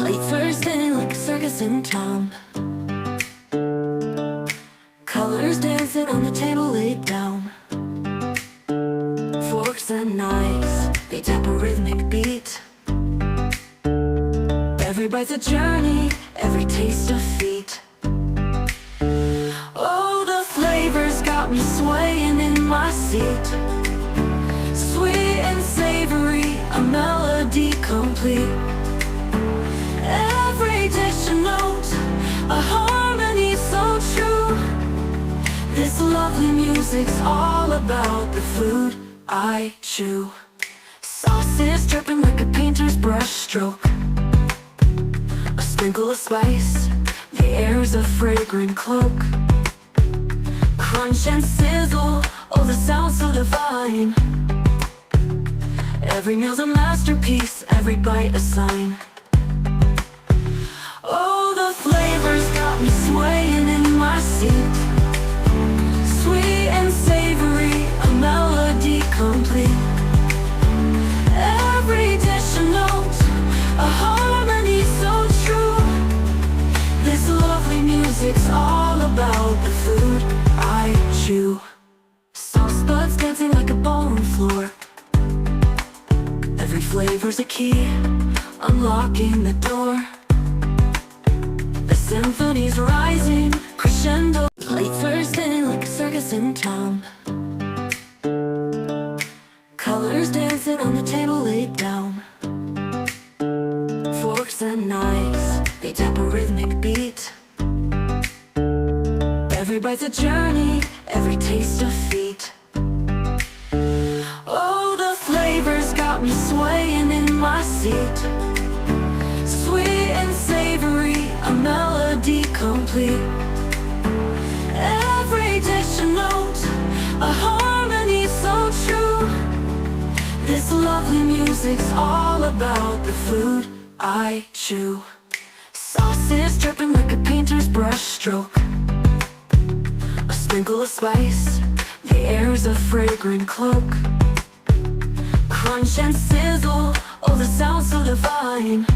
Late Thursday like a circus in town. Colors dancing on the table laid down. Forks and knives, they tap a rhythmic beat. Every bite's a journey, every taste a feat. Oh, the flavors got me swaying in my seat. Sweet and savory, a melody complete. Every dish a note, a harmony so true. This lovely music's all about the food I chew. Sauces dripping like a painter's brush stroke. A sprinkle of spice, the air's a fragrant cloak. Crunch and sizzle, oh the sound so divine. Every meal's a masterpiece, every bite a sign. Oh, the flavors got me swaying in my seat. Sweet and savory, a melody complete. Every dish a note, a harmony so true. This lovely music's all about the food I chew. Sauce buds dancing like a ballroom floor. Every flavor's a key, unlocking the door. The symphony's rising, crescendo. Late Thursday like a circus in town. Colors dancing on the table laid down. Forks and knives, they tap a rhythmic beat. Every bite's a journey, every taste a feat. Oh, the flavors got me swaying in my seat. Sweet and savory, a melody complete. Every dish a note, a harmony so true. This lovely music's all about the food I chew. Sauces dripping like a painter's brush stroke. A sprinkle of spice, the air's a fragrant cloak. Crunch and sizzle, oh the sound so divine.